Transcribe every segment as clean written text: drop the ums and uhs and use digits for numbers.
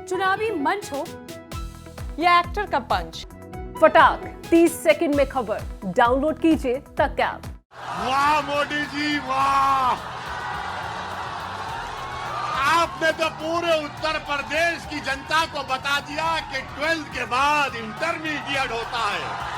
चुनावी मंच हो या एक्टर का पंच, फटाक 30 सेकंड में खबर डाउनलोड कीजिए तक ऐप। वाह मोदी जी वाह, आपने तो पूरे उत्तर प्रदेश की जनता को बता दिया कि 12th के बाद इंटरमीडिएट होता है।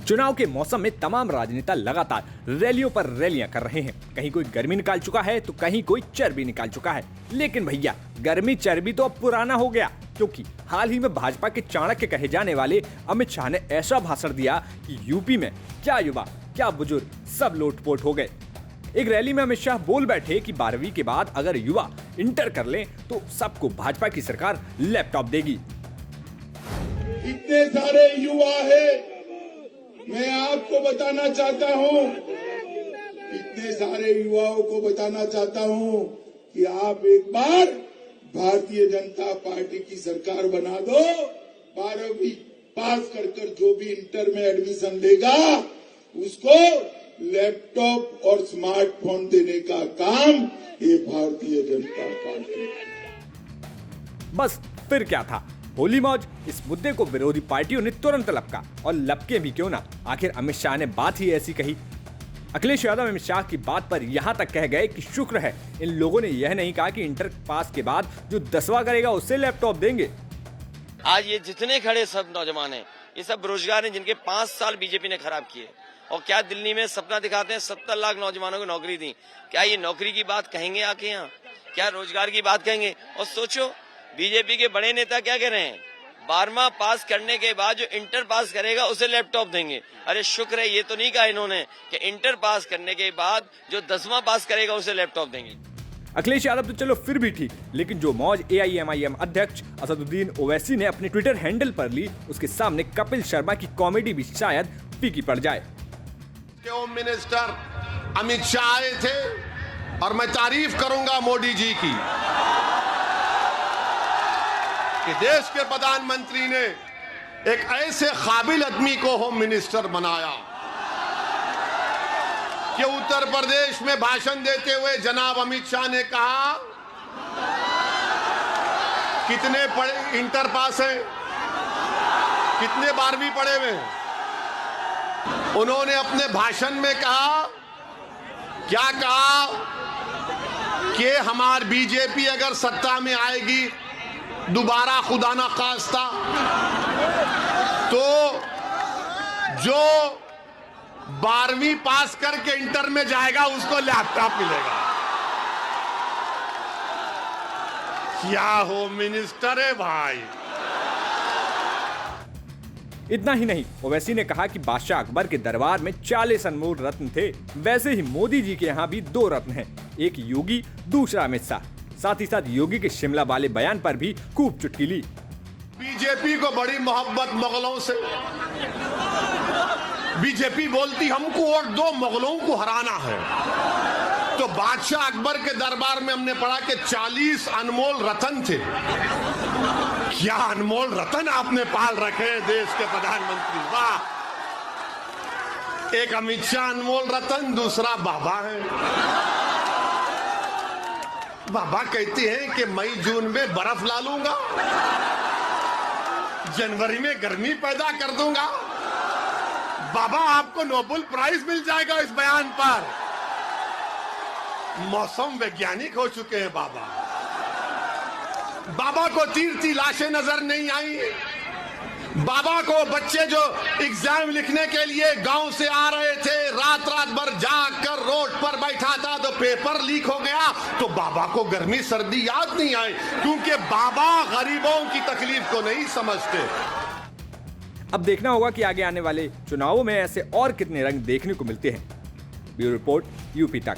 चुनाव के मौसम में तमाम राजनेता लगातार रैलियों पर रैलियां कर रहे हैं। कहीं कोई गर्मी निकाल चुका है तो कहीं कोई चर्बी निकाल चुका है। लेकिन भैया, गर्मी चर्बी तो अब पुराना हो गया, क्योंकि हाल ही में भाजपा के चाणक्य कहे जाने वाले अमित शाह ने ऐसा भाषण दिया कि यूपी में क्या युवा क्या बुजुर्ग सब लोटपोट हो गए। एक रैली में अमित शाह बोल बैठे कि 12वीं के बाद अगर युवा इंटर कर लें तो सबको भाजपा की सरकार लैपटॉप देगी। इतने सारे युवा है, मैं आपको बताना चाहता हूं, इतने सारे युवाओं को बताना चाहता हूं कि आप एक बार भारतीय जनता पार्टी की सरकार बना दो। 12वीं पास कर जो भी इंटर में एडमिशन लेगा उसको लैपटॉप और स्मार्टफोन देने का काम ये भारतीय जनता पार्टी। बस फिर क्या था, होली मौज। इस मुद्दे को विरोधी पार्टियों ने तुरंत लपका, और लपके भी क्यों ना, आखिर अमित शाह ने बात ही ऐसी कही। अखिलेश यादव अमित शाह की बात पर यहाँ तक कह गए कि शुक्र है इन लोगों ने यह नहीं कहा कि इंटर पास के बाद जो 10वां करेगा उससे लैपटॉप देंगे। आज ये जितने खड़े सब नौजवान हैं, ये सब बेरोजगार हैं जिनके 5 साल बीजेपी ने खराब किए। और क्या दिल्ली में सपना दिखाते हैं 70 लाख नौजवानों को नौकरी दी। क्या ये नौकरी की बात कहेंगे आके यहाँ? क्या रोजगार की बात कहेंगे? और सोचो बीजेपी के बड़े नेता क्या कह रहे हैं, 12वां पास करने के बाद जो इंटर पास करेगा उसे लैपटॉप देंगे। अरे शुक्र है ये तो नहीं कहा इन्होंने कि इंटर पास करने के बाद जो 10वां पास करेगा उसे लैपटॉप देंगे। अखिलेश यादव तो चलो फिर भी ठीक, लेकिन जो मौज AIMIM अध्यक्ष असदुद्दीन ओवैसी ने अपने ट्विटर हैंडल पर ली, उसके सामने कपिल शर्मा की कॉमेडी भी शायद फीकी पड़ जाए। होम मिनिस्टर अमित शाह आए थे और मैं तारीफ करूंगा मोदी जी की कि देश के प्रधानमंत्री ने एक ऐसे काबिल आदमी को होम मिनिस्टर बनाया कि उत्तर प्रदेश में भाषण देते हुए जनाब अमित शाह ने कहा कितने पढ़े इंटर पास हैं, कितने 12वीं पढ़े हुए हैं। उन्होंने अपने भाषण में कहा, क्या कहा कि हमारी बीजेपी अगर सत्ता में आएगी दोबारा खुदा ना खास्ता तो जो 12वीं पास करके इंटर में जाएगा उसको लैपटॉप मिलेगा। क्या हो मिनिस्टर है भाई। इतना ही नहीं, ओवैसी ने कहा कि बादशाह अकबर के दरबार में 40 अनमोल रत्न थे, वैसे ही मोदी जी के यहाँ भी 2 रत्न हैं, एक योगी दूसरा अमित शाह। साथ ही साथ योगी के शिमला वाले बयान पर भी खूब चुटकी ली। बीजेपी को बड़ी मोहब्बत मुगलों से, बीजेपी बोलती हमको वोट दो, मुगलों को हराना है। तो बादशाह अकबर के दरबार में हमने पढ़ा कि 40 अनमोल रत्न थे। क्या अनमोल रत्न आपने पाल रखे देश के प्रधानमंत्री, वाह। एक अमित शाह अनमोल रत्न, दूसरा बाबा है। बाबा कहते हैं कि मई जून में बर्फ ला लूंगा, जनवरी में गर्मी पैदा कर दूंगा। बाबा आपको नोबेल प्राइज मिल जाएगा इस बयान पर। मौसम वैज्ञानिक हो चुके हैं बाबा। बाबा को तीर लाशें नजर नहीं आई। बाबा को बच्चे जो एग्जाम लिखने के लिए गांव से आ रहे थे, रात भर जाग कर रोड पर बैठा था तो पेपर लीक हो गया, तो बाबा को गर्मी सर्दी याद नहीं आई, क्योंकि बाबा गरीबों की तकलीफ को नहीं समझते। अब देखना होगा कि आगे आने वाले चुनावों में ऐसे और कितने रंग देखने को मिलते हैं। ब्यूरो रिपोर्ट, यूपी तक।